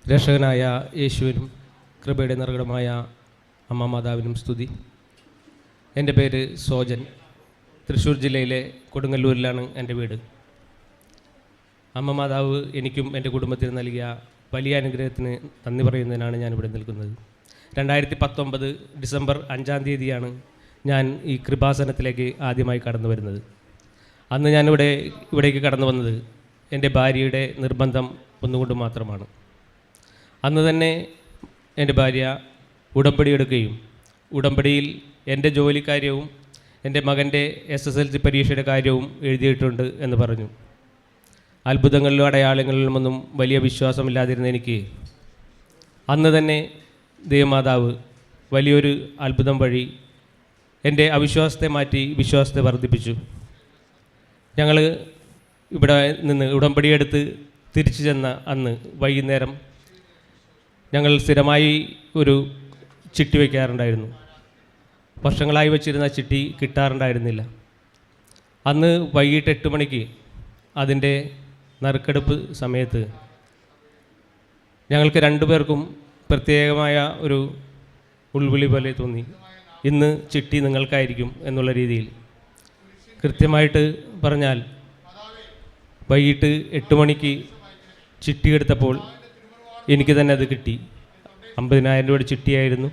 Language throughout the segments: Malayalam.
രക്ഷകനായ യേശുവിനും കൃപയുടെ നിറകടമായ അമ്മ മാതാവിനും സ്തുതി. എൻ്റെ പേര് സോജൻ. തൃശ്ശൂർ ജില്ലയിലെ കൊടുങ്ങല്ലൂരിലാണ് എൻ്റെ വീട്. അമ്മ മാതാവ് എനിക്കും എൻ്റെ കുടുംബത്തിന് നൽകിയ വലിയ അനുഗ്രഹത്തിന് നന്ദി പറയുന്നതിനാണ് ഞാനിവിടെ നിൽക്കുന്നത്. 2019 ഡിസംബർ 5-ാം തീയതിയാണ് ഞാൻ ഈ കൃപാസനത്തിലേക്ക് ആദ്യമായി കടന്നു വരുന്നത്. അന്ന് ഇവിടേക്ക് കടന്നു വന്നത് എൻ്റെ ഭാര്യയുടെ നിർബന്ധം ഒന്നുകൊണ്ട് മാത്രമാണ്. അന്ന് തന്നെ എൻ്റെ ഭാര്യ ഉടമ്പടി എടുക്കുകയും ഉടമ്പടിയിൽ എൻ്റെ ജോലിക്കാര്യവും എൻ്റെ മകൻ്റെ SSLC പരീക്ഷയുടെ കാര്യവും എഴുതിയിട്ടുണ്ട് എന്ന് പറഞ്ഞു. അത്ഭുതങ്ങളിലും അടയാളങ്ങളിലുമൊന്നും വലിയ വിശ്വാസമില്ലാതിരുന്ന എനിക്ക് അന്ന് തന്നെ ദൈവമാതാവ് വലിയൊരു അത്ഭുതം വഴി എൻ്റെ അവിശ്വാസത്തെ മാറ്റി വിശ്വാസത്തെ വർദ്ധിപ്പിച്ചു. ഞങ്ങൾ ഇവിടെ നിന്ന് ഉടമ്പടിയെടുത്ത് തിരിച്ചു ചെന്ന അന്ന് വൈകുന്നേരം ഞങ്ങൾ സ്ഥിരമായി ഒരു ചിട്ടി വയ്ക്കാറുണ്ടായിരുന്നു. വർഷങ്ങളായി വച്ചിരുന്ന ചിട്ടി കിട്ടാറുണ്ടായിരുന്നില്ല. അന്ന് വൈകിട്ട് 8 മണിക്ക് അതിൻ്റെ നറുക്കെടുപ്പ് സമയത്ത് ഞങ്ങൾക്ക് 2 പേർക്കും പ്രത്യേകമായ ഒരു ഉൾവിളി പോലെ തോന്നി. ഇന്ന് ചിട്ടി നിങ്ങൾക്കായിരിക്കും എന്നുള്ള രീതിയിൽ. കൃത്യമായിട്ട് പറഞ്ഞാൽ വൈകിട്ട് 8 മണിക്ക് ചിട്ടി എടുത്തപ്പോൾ എനിക്ക് തന്നെ അത് കിട്ടി. 50,000 രൂപയുടെ ചിട്ടിയായിരുന്നു.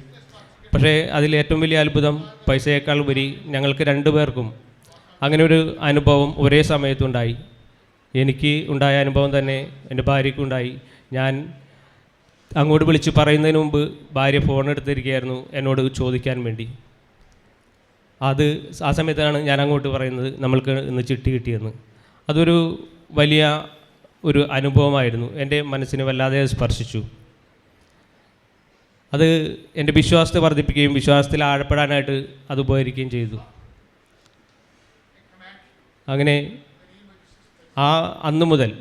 പക്ഷേ അതിൽ ഏറ്റവും വലിയ അത്ഭുതം പൈസയേക്കാൾ ഉപരി ഞങ്ങൾക്ക് 2 പേർക്കും അങ്ങനെ ഒരു അനുഭവം ഒരേ സമയത്തുണ്ടായി. എനിക്ക് ഉണ്ടായ അനുഭവം തന്നെ എൻ്റെ ഭാര്യയ്ക്കുണ്ടായി. ഞാൻ അങ്ങോട്ട് വിളിച്ച് പറയുന്നതിന് മുമ്പ് ഭാര്യ ഫോൺ എടുത്തിരിക്കുകയായിരുന്നു എന്നോട് ചോദിക്കാൻ വേണ്ടി. ആ സമയത്താണ് ഞാൻ അങ്ങോട്ട് പറയുന്നത് നമ്മൾക്ക് ഇന്ന് ചിട്ടി കിട്ടിയെന്ന്. അതൊരു വലിയ ഒരു അനുഭവമായിരുന്നു. എൻ്റെ മനസ്സിനെ വല്ലാതെ സ്പർശിച്ചു. അത് എൻ്റെ വിശ്വാസത്തെ വർദ്ധിപ്പിക്കുകയും വിശ്വാസത്തിൽ ആഴപ്പെടാനായിട്ട് അത് ഉപകരിക്കുകയും ചെയ്തു. അങ്ങനെ അന്ന് മുതൽ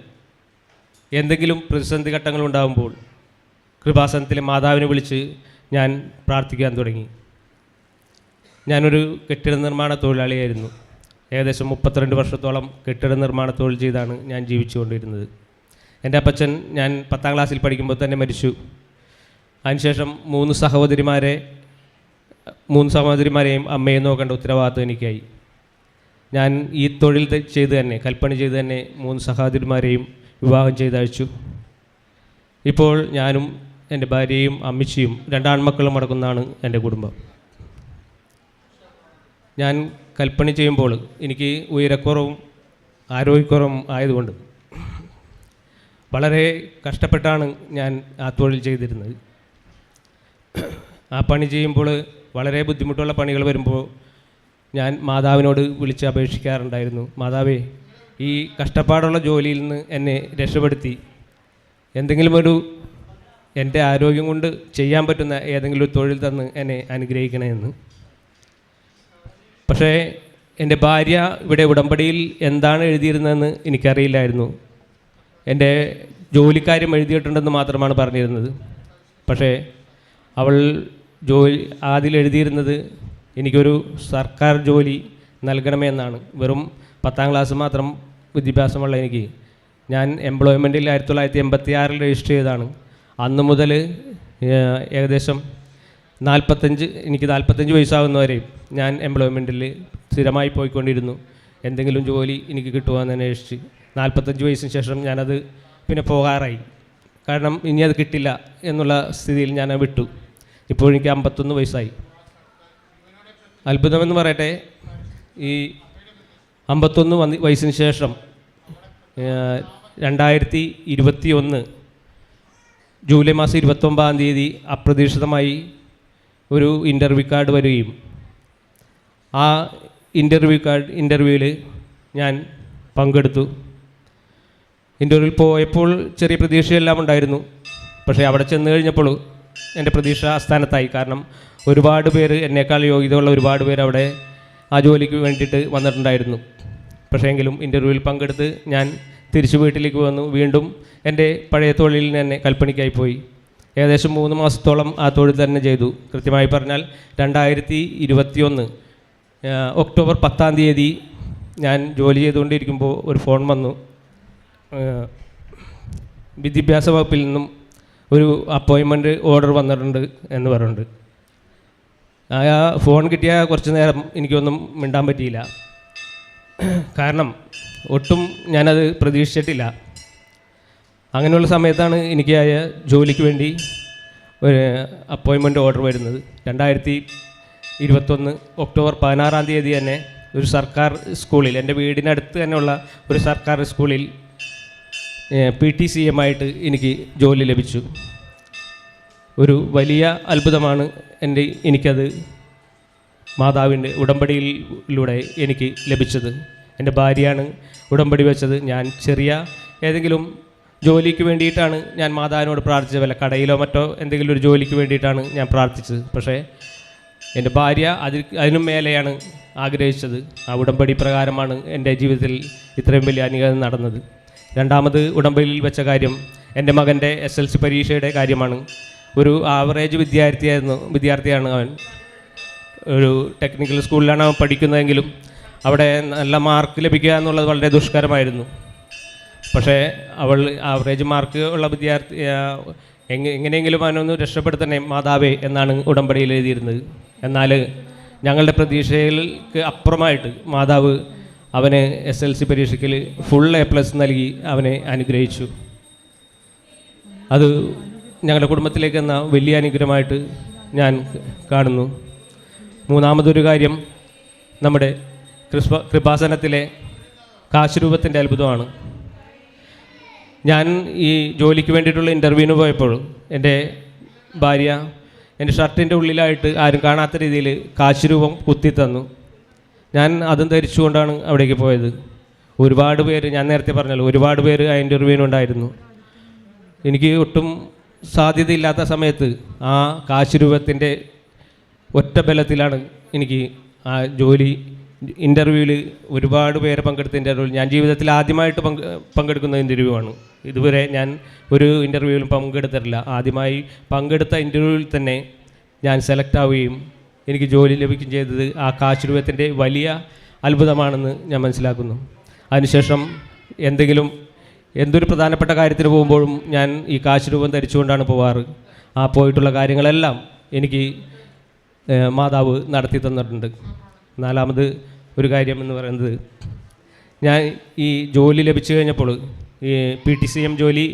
എന്തെങ്കിലും പ്രതിസന്ധി ഘട്ടങ്ങളുണ്ടാകുമ്പോൾ കൃപാസനത്തിലെ മാതാവിനെ വിളിച്ച് ഞാൻ പ്രാർത്ഥിക്കാൻ തുടങ്ങി. ഞാനൊരു കെട്ടിട നിർമ്മാണ തൊഴിലാളിയായിരുന്നു. ഏകദേശം 32 വർഷത്തോളം കെട്ടിട നിർമ്മാണ തൊഴിൽ ചെയ്താണ് ഞാൻ ജീവിച്ചുകൊണ്ടിരുന്നത്. എൻ്റെ അപ്പച്ചൻ ഞാൻ 10-ാം ക്ലാസ്സിൽ പഠിക്കുമ്പോൾ തന്നെ മരിച്ചു. അതിനുശേഷം 3 സഹോദരിമാരെയും അമ്മയെ നോക്കേണ്ട ഉത്തരവാദിത്വം എനിക്കായി. ഞാൻ ഈ തൊഴിൽ ചെയ്ത് തന്നെ കൽപ്പണി ചെയ്ത് തന്നെ 3 സഹോദരിമാരെയും വിവാഹം ചെയ്തയച്ചു. ഇപ്പോൾ ഞാനും എൻ്റെ ഭാര്യയും അമ്മച്ചിയും 2 ആൺമക്കളും അടക്കുന്നതാണ് എൻ്റെ കുടുംബം. ഞാൻ കൽപ്പണി ചെയ്യുമ്പോൾ എനിക്ക് ഉയരക്കുറവും ആരോഗ്യക്കുറവും ആയതുകൊണ്ട് വളരെ കഷ്ടപ്പെട്ടാണ് ഞാൻ ആ തൊഴിൽ ചെയ്തിരുന്നത്. ആ പണി ചെയ്യുമ്പോൾ വളരെ ബുദ്ധിമുട്ടുള്ള പണികൾ വരുമ്പോൾ ഞാൻ മാതാവിനോട് വിളിച്ച് അപേക്ഷിക്കാറുണ്ടായിരുന്നു. മാതാവേ, ഈ കഷ്ടപ്പാടുള്ള ജോലിയിൽ നിന്ന് എന്നെ രക്ഷപ്പെടുത്തി എന്തെങ്കിലും എൻ്റെ ആരോഗ്യം കൊണ്ട് ചെയ്യാൻ പറ്റുന്ന ഏതെങ്കിലും ഒരു തൊഴിൽ തന്ന് എന്നെ അനുഗ്രഹിക്കണമെന്ന്. പക്ഷേ എൻ്റെ ഭാര്യ ഇവിടെ ഉടമ്പടിയിൽ എന്താണ് എഴുതിയിരുന്നതെന്ന് എനിക്കറിയില്ലായിരുന്നു. എൻ്റെ ജോലിക്കാര്യം എഴുതിയിട്ടുണ്ടെന്ന് മാത്രമാണ് പറഞ്ഞിരുന്നത്. പക്ഷേ അവൾ അതിലെഴുതിയിരുന്നത് എനിക്കൊരു സർക്കാർ ജോലി നൽകണമെന്നാണ്. വെറും 10-ാം ക്ലാസ് മാത്രം വിദ്യാഭ്യാസമുള്ള ഞാൻ എംപ്ലോയ്മെൻറ്റിൽ 1986 രജിസ്റ്റർ ചെയ്തതാണ്. അന്ന് മുതൽ ഏകദേശം 45 വയസ്സാകുന്നവരെയും ഞാൻ എംപ്ലോയ്മെൻറ്റിൽ സ്ഥിരമായി പോയിക്കൊണ്ടിരുന്നു. എന്തെങ്കിലും ജോലി എനിക്ക് കിട്ടുമെന്ന് അന്വേഷിച്ച് 45 വയസ്സിന് ശേഷം ഞാനത് പിന്നെ പോകാറായി. കാരണം ഇനി അത് കിട്ടില്ല എന്നുള്ള സ്ഥിതിയിൽ ഞാൻ വിട്ടു. ഇപ്പോൾ എനിക്ക് 51 വയസ്സായി. അത്ഭുതമെന്ന് പറയട്ടെ, ഈ 51 വയസ്സിന് ശേഷം 2021 ജൂലൈ മാസം 29-ാം തീയതി അപ്രതീക്ഷിതമായി ഒരു ഇൻ്റർവ്യൂ കാർഡ് വരികയും ആ ഇൻ്റർവ്യൂവിൽ ഞാൻ പങ്കെടുത്തു. ഇൻ്റർവ്യൂവിൽ പോയപ്പോൾ ചെറിയ പ്രതീക്ഷയെല്ലാം ഉണ്ടായിരുന്നു. പക്ഷേ അവിടെ ചെന്ന് കഴിഞ്ഞപ്പോൾ എൻ്റെ പ്രതീക്ഷ അസ്ഥാനത്തായി. കാരണം ഒരുപാട് പേര്, എന്നേക്കാൾ യോഗ്യതയുള്ള ഒരുപാട് പേര് അവിടെ ആ ജോലിക്ക് വേണ്ടിയിട്ട് വന്നിട്ടുണ്ടായിരുന്നു. പക്ഷേ എങ്കിലും ഇൻ്റർവ്യൂവിൽ പങ്കെടുത്ത് ഞാൻ തിരിച്ചു വീട്ടിലേക്ക് വന്നു. വീണ്ടും എൻ്റെ പഴയ തൊഴിലിൽ തന്നെ കൽപ്പണിക്കായി പോയി. ഏകദേശം 3 മാസത്തോളം ആ തൊഴിൽ തന്നെ ചെയ്തു. കൃത്യമായി പറഞ്ഞാൽ 2021 ഒക്ടോബർ 10-ാം തീയതി ഞാൻ ജോലി ചെയ്തുകൊണ്ടിരിക്കുമ്പോൾ ഒരു ഫോൺ വന്നു. വിദ്യാഭ്യാസ വകുപ്പിൽ നിന്നും ഒരു അപ്പോയിൻമെൻറ്റ് ഓർഡർ വന്നിട്ടുണ്ട് എന്ന് പറയുന്നുണ്ട്. ആ ഫോൺ കിട്ടിയ കുറച്ച് നേരം എനിക്കൊന്നും മിണ്ടാൻ പറ്റിയില്ല. കാരണം ഒട്ടും ഞാനത് പ്രതീക്ഷിച്ചിട്ടില്ല. അങ്ങനെയുള്ള സമയത്താണ് എനിക്ക് ജോലിക്ക് വേണ്ടി ഒരു അപ്പോയിൻമെൻറ്റ് ഓർഡർ വരുന്നത്. 2021 ഒക്ടോബർ 16-ാം തീയതി തന്നെ ഒരു സർക്കാർ സ്കൂളിൽ, എൻ്റെ വീടിനടുത്ത് തന്നെയുള്ള ഒരു സർക്കാർ സ്കൂളിൽ PTCM ആയിട്ട് എനിക്ക് ജോലി ലഭിച്ചു. ഒരു വലിയ അത്ഭുതമാണ് എനിക്കത് മാതാവിൻ്റെ ഉടമ്പടിയിലൂടെ എനിക്ക് ലഭിച്ചത്. എൻ്റെ ഭാര്യയാണ് ഉടമ്പടി വെച്ചത്. ഞാൻ ചെറിയ ഏതെങ്കിലും ജോലിക്ക് വേണ്ടിയിട്ടാണ് ഞാൻ മാതാവിനോട് പ്രാർത്ഥിച്ചത്, വല്ല കടയിലോ മറ്റോ എന്തെങ്കിലും ഒരു ജോലിക്ക് വേണ്ടിയിട്ടാണ് ഞാൻ പ്രാർത്ഥിച്ചത്. പക്ഷേ എൻ്റെ ഭാര്യ അതിനും മേലെയാണ് ആഗ്രഹിച്ചത്. ആ ഉടമ്പടി പ്രകാരമാണ് എൻ്റെ ജീവിതത്തിൽ ഇത്രയും വലിയ അനുഗ്രഹം നടന്നത്. രണ്ടാമത് ഉടമ്പടിയിൽ വെച്ച കാര്യം എൻ്റെ മകൻ്റെ SLC പരീക്ഷയുടെ കാര്യമാണ്. ഒരു ആവറേജ് വിദ്യാർത്ഥിയാണ് അവൻ. ഒരു ടെക്നിക്കൽ സ്കൂളിലാണ് അവൻ പഠിക്കുന്നതെങ്കിലും അവിടെ നല്ല മാർക്ക് ലഭിക്കുക എന്നുള്ളത് വളരെ ദുഷ്കരമായിരുന്നു. പക്ഷേ അവൾ ആവറേജ് മാർക്ക് ഉള്ള വിദ്യാർത്ഥി എങ്ങനെയെങ്കിലും അവനൊന്ന് രക്ഷപ്പെടുത്തണേ മാതാവേ എന്നാണ് ഉടമ്പടിയിൽ എഴുതിയിരുന്നത്. എന്നാൽ ഞങ്ങളുടെ പ്രതീക്ഷകൾക്ക് അപ്പുറമായിട്ട് മാതാവ് അവന് SLC പരീക്ഷയ്ക്ക് ഫുൾ A+ നൽകി അവനെ അനുഗ്രഹിച്ചു. അത് ഞങ്ങളുടെ കുടുംബത്തിലേക്ക് എന്ന വലിയ അനുഗ്രഹമായിട്ട് ഞാൻ കാണുന്നു. മൂന്നാമതൊരു കാര്യം നമ്മുടെ കൃപാസനത്തിലെ കാശുരൂപത്തിൻ്റെ അത്ഭുതമാണ്. ഞാൻ ഈ ജോലിക്ക് വേണ്ടിയിട്ടുള്ള ഇൻ്റർവ്യൂവിന് പോയപ്പോൾ എൻ്റെ ഭാര്യ എൻ്റെ ഷർട്ടിൻ്റെ ഉള്ളിലായിട്ട് ആരും കാണാത്ത രീതിയിൽ കാശുരൂപം കുത്തി തന്നു. ഞാൻ അതും ധരിച്ചുകൊണ്ടാണ് അവിടേക്ക് പോയത്. ഒരുപാട് പേര്, ഞാൻ നേരത്തെ പറഞ്ഞല്ലോ, ഒരുപാട് പേര് ആ ഇൻ്റർവ്യൂവിനുണ്ടായിരുന്നു. എനിക്ക് ഒട്ടും സാധ്യതയില്ലാത്ത സമയത്ത് ആ കാശുരൂപത്തിൻ്റെ ഒറ്റ ബലത്തിലാണ് എനിക്ക് ആ ജോലി ഇൻ്റർവ്യൂവിൽ ഒരുപാട് പേര് പങ്കെടുത്ത ഇൻ്റർവ്യൂവിൽ ഞാൻ ജീവിതത്തിൽ ആദ്യമായിട്ട് പങ്കെടുക്കുന്ന ഇൻ്റർവ്യൂ ആണ്. ഇതുവരെ ഞാൻ ഒരു ഇൻ്റർവ്യൂവിലും പങ്കെടുത്തിട്ടില്ല. ആദ്യമായി പങ്കെടുത്ത ഇൻ്റർവ്യൂവിൽ തന്നെ ഞാൻ സെലക്ട് ആവുകയും എനിക്ക് ജോലി ലഭിക്കുകയും ചെയ്തത് ആ കാശുരൂപത്തിൻ്റെ വലിയ അത്ഭുതമാണെന്ന് ഞാൻ മനസ്സിലാക്കുന്നു. അതിനുശേഷം എന്തൊരു പ്രധാനപ്പെട്ട കാര്യത്തിന് പോകുമ്പോഴും ഞാൻ ഈ കാശുരൂപം ധരിച്ചുകൊണ്ടാണ് പോവാറ്. ആ പോയിട്ടുള്ള കാര്യങ്ങളെല്ലാം എനിക്ക് മാതാവ് നടത്തി തന്നിട്ടുണ്ട്. നാലാമത് ഒരു കാര്യം എന്ന് പറയുന്നത്, ഞാൻ ഈ ജോലി ലഭിച്ചു കഴിഞ്ഞപ്പോൾ, ഈ PTCM ജോലി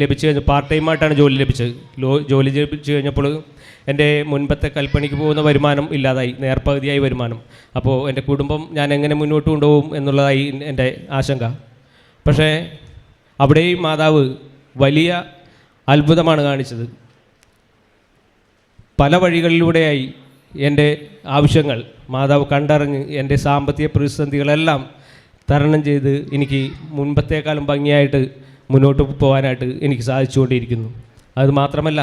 ലഭിച്ചു കഴിഞ്ഞ പാർട്ട് ടൈമായിട്ടാണ് ജോലി ലഭിച്ചത്. ജോലി ലഭിച്ചു കഴിഞ്ഞപ്പോൾ എൻ്റെ മുൻപത്തെ കൽപ്പണിക്ക് പോകുന്ന വരുമാനം ഇല്ലാതായി, നേർപകുതിയായി വരുമാനം. അപ്പോൾ എൻ്റെ കുടുംബം ഞാൻ എങ്ങനെ മുന്നോട്ട് കൊണ്ടുപോകും എന്നുള്ളതായി എൻ്റെ ആശങ്ക. പക്ഷേ അവിടെയും മാതാവ് വലിയ അത്ഭുതമാണ് കാണിച്ചത്. പല വഴികളിലൂടെയായി എൻ്റെ ആവശ്യങ്ങൾ മാതാവ് കണ്ടറിഞ്ഞ് എൻ്റെ സാമ്പത്തിക പ്രതിസന്ധികളെല്ലാം തരണം ചെയ്ത് എനിക്ക് മുൻപത്തേക്കാളും ഭംഗിയായിട്ട് മുന്നോട്ട് പോകാനായിട്ട് എനിക്ക് സാധിച്ചുകൊണ്ടിരിക്കുന്നു. അത് മാത്രമല്ല,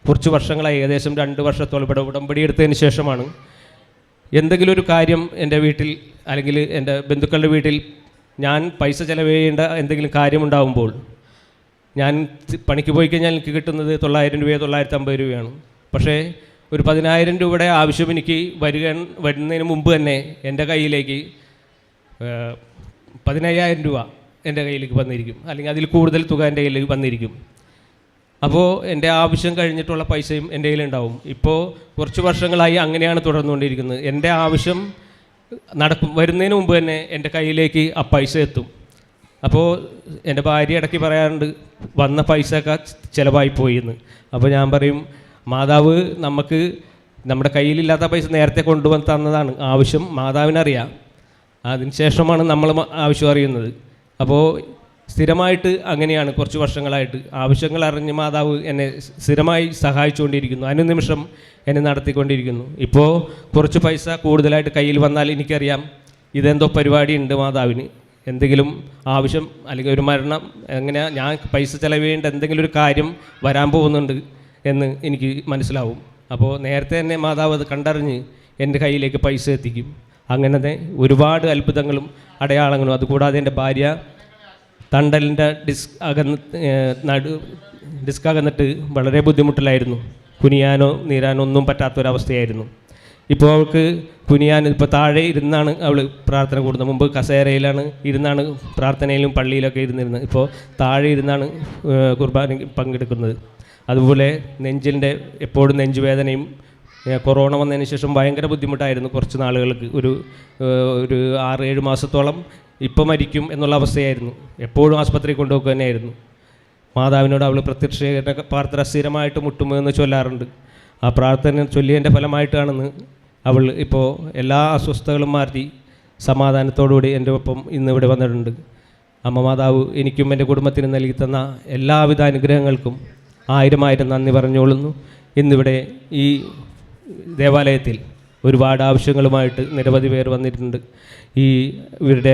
കുറച്ച് വർഷങ്ങളായി, ഏകദേശം 2 വർഷത്തോളം ഇവിടെ ഉടമ്പടി എടുത്തതിന് ശേഷമാണ് എന്തെങ്കിലും ഒരു കാര്യം എൻ്റെ വീട്ടിൽ അല്ലെങ്കിൽ എൻ്റെ ബന്ധുക്കളുടെ വീട്ടിൽ ഞാൻ പൈസ ചിലവ് ചെയ്യേണ്ട എന്തെങ്കിലും കാര്യമുണ്ടാകുമ്പോൾ, ഞാൻ പണിക്ക് പോയി കഴിഞ്ഞാൽ എനിക്ക് കിട്ടുന്നത് 900 രൂപയോ 950 രൂപയാണ്. പക്ഷേ ഒരു 10,000 രൂപയുടെ ആവശ്യം എനിക്ക് വരുന്നതിന് മുമ്പ് തന്നെ എൻ്റെ കയ്യിലേക്ക് 15,000 രൂപ എൻ്റെ കയ്യിലേക്ക് വന്നിരിക്കും, അല്ലെങ്കിൽ അതിൽ കൂടുതൽ തുക എൻ്റെ കയ്യിലേക്ക് വന്നിരിക്കും. അപ്പോൾ എൻ്റെ ആവശ്യം കഴിഞ്ഞിട്ടുള്ള പൈസയും എൻ്റെ കയ്യിലുണ്ടാവും. ഇപ്പോൾ കുറച്ച് വർഷങ്ങളായി അങ്ങനെയാണ് തുടർന്നുകൊണ്ടിരിക്കുന്നത്. എൻ്റെ ആവശ്യം വരുന്നതിന് മുമ്പ് തന്നെ എൻ്റെ കയ്യിലേക്ക് ആ പൈസ എത്തും. അപ്പോൾ എൻ്റെ ഭാര്യ ഇടയ്ക്ക് പറയാറുണ്ട്, വന്ന പൈസയൊക്കെ ചിലവായി പോയി എന്ന്. അപ്പോൾ ഞാൻ പറയും, മാതാവ് നമുക്ക് നമ്മുടെ കയ്യിലില്ലാത്ത പൈസ നേരത്തെ കൊണ്ടുവന്ന് തന്നതാണ്. ആവശ്യം മാതാവിനറിയാം, അതിന് ശേഷമാണ് നമ്മൾ ആവശ്യം അറിയുന്നത്. അപ്പോൾ സ്ഥിരമായിട്ട് അങ്ങനെയാണ് കുറച്ച് വർഷങ്ങളായിട്ട് ആവശ്യങ്ങൾ അറിഞ്ഞ് മാതാവ് എന്നെ സ്ഥിരമായി സഹായിച്ചുകൊണ്ടിരിക്കുന്നു, അനുനിമിഷം എന്നെ നടത്തിക്കൊണ്ടിരിക്കുന്നു. ഇപ്പോൾ കുറച്ച് പൈസ കൂടുതലായിട്ട് കയ്യിൽ വന്നാൽ എനിക്കറിയാം ഇതെന്തോ പരിപാടി ഉണ്ട് മാതാവിന്, എന്തെങ്കിലും ആവശ്യം അല്ലെങ്കിൽ ഒരു മരണം, എങ്ങനെ ഞാൻ പൈസ ചിലവ് ചെയ്യേണ്ട എന്തെങ്കിലും ഒരു കാര്യം വരാൻ പോകുന്നുണ്ട് എന്ന് എനിക്ക് മനസ്സിലാവും. അപ്പോൾ നേരത്തെ തന്നെ മാതാവ് അത് കണ്ടറിഞ്ഞ് എൻ്റെ കയ്യിലേക്ക് പൈസ എത്തിക്കും. അങ്ങനത്തെ ഒരുപാട് അത്ഭുതങ്ങളും അടയാളങ്ങളും. അതുകൂടാതെ എൻ്റെ ഭാര്യ തണ്ടലിൻ്റെ ഡിസ്ക് അകന്നിട്ട് വളരെ ബുദ്ധിമുട്ടിലായിരുന്നു. കുനിയാനോ നീരാനോ ഒന്നും പറ്റാത്തൊരവസ്ഥയായിരുന്നു. ഇപ്പോൾ അവൾക്ക് കുനിയാൻ ഇപ്പോൾ താഴെ ഇരുന്നാണ് അവൾ പ്രാർത്ഥന കൂടുന്നത്. മുമ്പ് കസേരയിലാണ് ഇരുന്നാണ് പ്രാർത്ഥനയിലും പള്ളിയിലൊക്കെ ഇരുന്നിരുന്നത്. ഇപ്പോൾ താഴെ ഇരുന്നാണ് കുർബാന പങ്കെടുക്കുന്നത്. അതുപോലെ നെഞ്ചിൻ്റെ എപ്പോഴും നെഞ്ചുവേദനയും, കൊറോണ വന്നതിന് ശേഷം ഭയങ്കര ബുദ്ധിമുട്ടായിരുന്നു കുറച്ച് നാളുകൾക്ക്. ഒരു 6-7 മാസത്തോളം ഇപ്പോൾ മരിക്കും എന്നുള്ള അവസ്ഥയായിരുന്നു. എപ്പോഴും ആസ്പത്രി കൊണ്ടുപോക്കുക തന്നെയായിരുന്നു. മാതാവിനോട് അവൾ പ്രത്യക്ഷീകരണ പ്രാർത്ഥന സ്ഥിരമായിട്ട് മുട്ടുമെന്ന് ചൊല്ലാറുണ്ട്. ആ പ്രാർത്ഥന ചൊല്ലിയതിൻ്റെ ഫലമായിട്ടാണെന്ന് അവൾ ഇപ്പോൾ എല്ലാ അസ്വസ്ഥതകളും മാറ്റി സമാധാനത്തോടുകൂടി എൻ്റെ ഒപ്പം ഇന്നിവിടെ വന്നിട്ടുണ്ട്. അമ്മ മാതാവ് എനിക്കും എൻ്റെ കുടുംബത്തിനും നൽകി തന്ന എല്ലാവിധ അനുഗ്രഹങ്ങൾക്കും 1000 നന്ദി പറഞ്ഞുകൊള്ളുന്നു. ഇന്നിവിടെ ഈ ദേവാലയത്തിൽ ഒരുപാട് ആവശ്യങ്ങളുമായിട്ട് നിരവധി പേർ വന്നിട്ടുണ്ട്. ഇവരുടെ